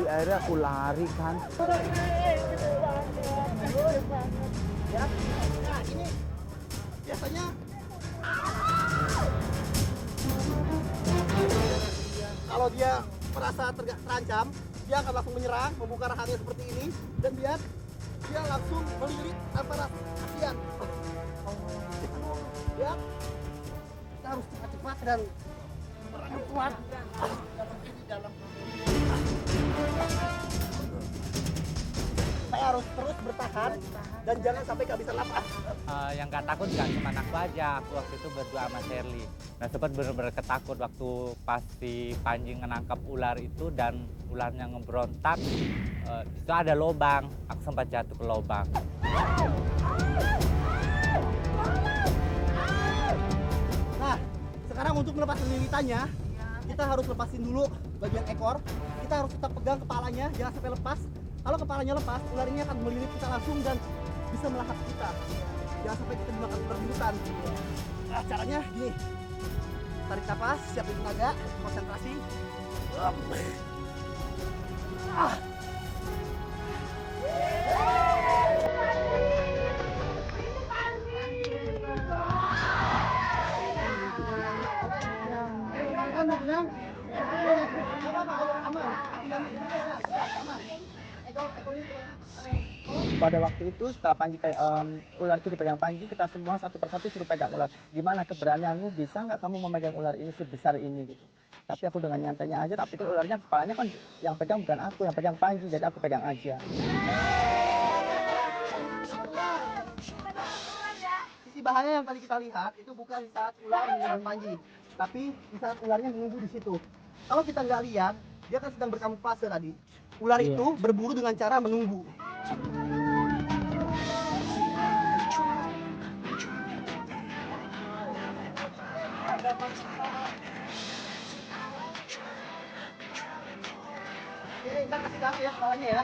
akhirnya aku lari kan. Ya, nah ini biasanya kalau dia merasa terancam, dia akan langsung menyerang, membuka rahangnya seperti ini, dan dia langsung melilit tanpa rasa kasihan. Ya, kita harus cepat-cepat dan berani kuat. Saya harus terus bertahan dan jangan sampai kehabisan napas. Yang gak takut gak cuma aku aja, aku waktu itu berdua sama Sherly. Nah sempat bener-bener ketakut waktu pas si Panji ngenangkap ular itu dan ularnya ngeberontak. Itu ada lubang, aku sempat jatuh ke lubang. Nah, sekarang untuk melepas lilitannya, kita harus lepasin dulu bagian ekor. Kita harus tetap pegang kepalanya, jangan sampai lepas. Kalau kepalanya lepas, ular ini akan melilit kita langsung dan bisa melahap kita. Jangan sampai kita dimakan ular di hutan. Nah, caranya gini. Tarik nafas, siapin tenaga, konsentrasi. Pada waktu itu setelah Panji ular itu dipegang Panji, kita semua satu persatu suruh pegang ular. Gimana keberanianmu, bisa nggak kamu memegang ular ini sebesar ini gitu. Tapi aku dengan nyantainya aja, tapi itu ularnya kepalanya kan yang pegang bukan aku, yang pegang Panji, jadi aku pegang aja. Sisi bahaya yang tadi kita lihat itu bukan di saat ular menyerang Panji, tapi di saat ularnya menunggu di situ. Kalau kita nggak lihat, dia kan sedang berkamuflase tadi. Ular itu berburu dengan cara menunggu. Oke, kita kasih tahu ya kepalanya ya.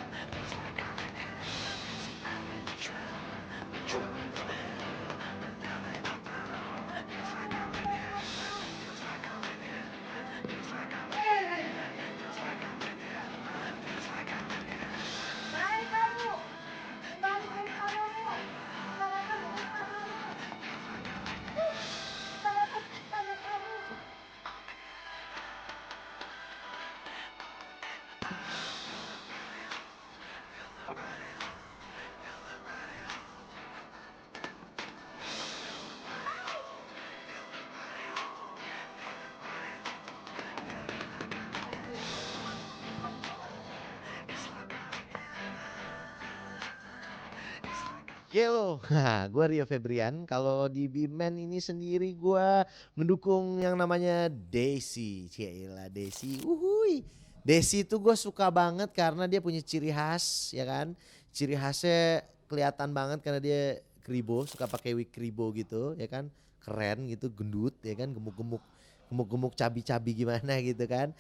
Yo, gue Rio Febrian. Kalau di Bimen ini sendiri gue mendukung yang namanya Desi. Cielah Desi, uhui. Desi itu gue suka banget karena dia punya ciri khas, ya kan. Ciri khasnya kelihatan banget karena dia kribo, suka pakai wig kribo gitu, ya kan. Keren gitu, gendut, ya kan, gemuk-gemuk, cabi-cabi gimana gitu kan.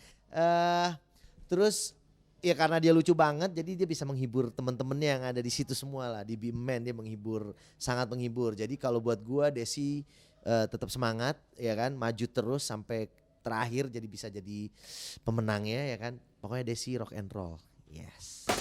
Terus ya karena dia lucu banget jadi dia bisa menghibur teman-temannya yang ada di situ semua lah. Di Bimen dia menghibur, sangat menghibur. Jadi kalau buat gua Desi tetap semangat ya kan, maju terus sampai terakhir jadi bisa jadi pemenangnya ya kan. Pokoknya Desi rock and roll. Yes.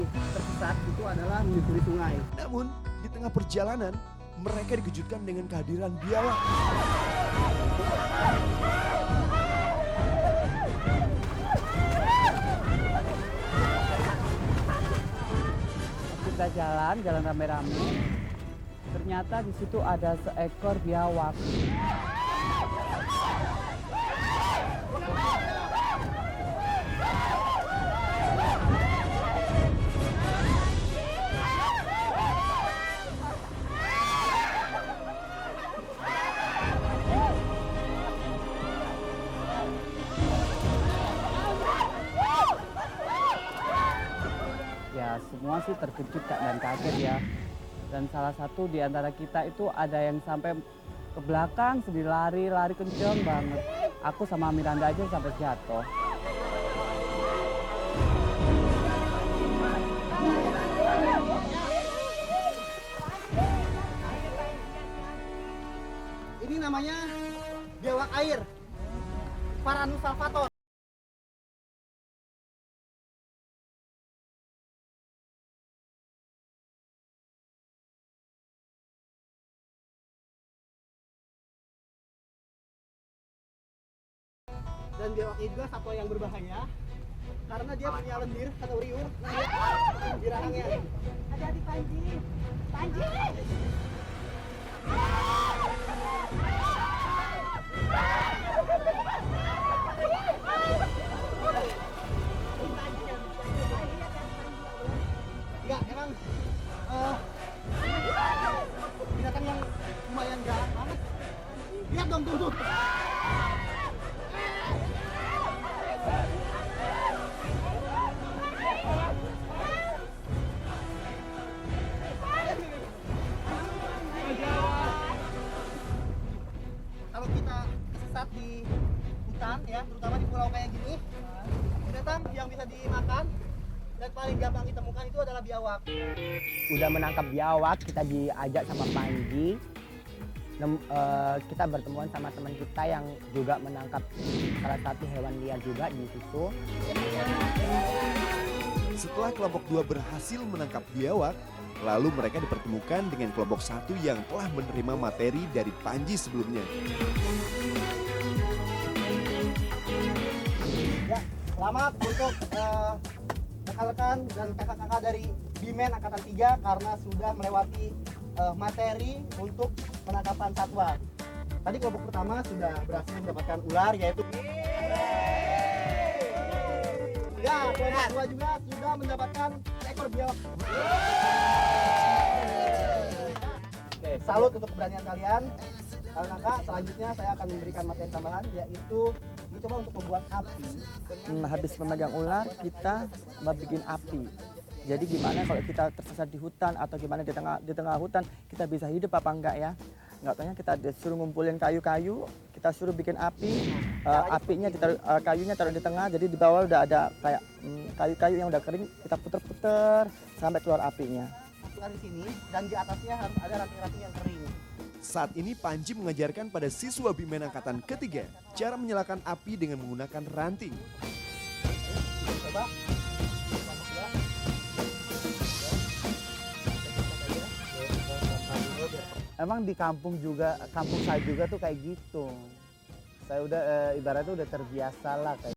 Tersesat itu adalah menyusuri sungai. Namun, di tengah perjalanan, mereka dikejutkan dengan kehadiran biawak. Kita jalan rame-rame. Ternyata di situ ada seekor biawak. pertama sih terkejut Kak dan kaget ya. Dan salah satu di antara kita itu ada yang sampai ke belakang sedih lari kenceng banget. Aku sama Miranda aja sampai jatuh. Ini namanya biawak air, Varanus salvator. Dan biawak ini juga satwa yang berbahaya karena dia punya lendir atau riur di rahangnya. Hati-hati Panji. Panji. Enggak, emang binatang yang lumayan galak banget. Lihat dong tuh. Kalau kita sesat di hutan ya, terutama di pulau kayak gini, binatang yang bisa dimakan dan paling gampang ditemukan itu adalah biawak. Udah menangkap biawak, kita diajak sama Panji. Kita bertemuan sama teman kita yang juga menangkap salah satu hewan liar juga di situ. Setelah kelompok 2 berhasil menangkap biawak, lalu mereka dipertemukan dengan kelompok 1 yang telah menerima materi dari Panji sebelumnya. Ya, selamat untuk rekan-rekan dan kakak-kakak dari Bimen Angkatan 3 karena sudah melewati materi untuk penangkapan satwa. Tadi kelompok pertama sudah berhasil mendapatkan ular yaitu ya, kelompok 2 juga sudah mendapatkan ekor biawak. Oke, salut untuk keberanian kalian. Kakak, selanjutnya saya akan memberikan materi tambahan yaitu mencoba untuk membuat api. Habis memegang ular, kita bikin api. Jadi gimana kalau kita tersesat di hutan atau gimana di tengah hutan, kita bisa hidup apa enggak ya? Nggak taunya kita disuruh ngumpulin kayu-kayu, kita suruh bikin api, kayunya taruh di tengah, jadi di bawah udah ada kayak kayu-kayu yang udah kering, kita puter-puter sampai keluar apinya. Masukkan di sini dan di atasnya harus ada ranting-ranting yang kering. Saat ini Panji mengajarkan pada siswa Bimen Angkatan ketiga cara menyalakan api dengan menggunakan ranting. Coba. Emang di kampung saya juga tuh kayak gitu. Saya udah ibaratnya udah terbiasa lah kayak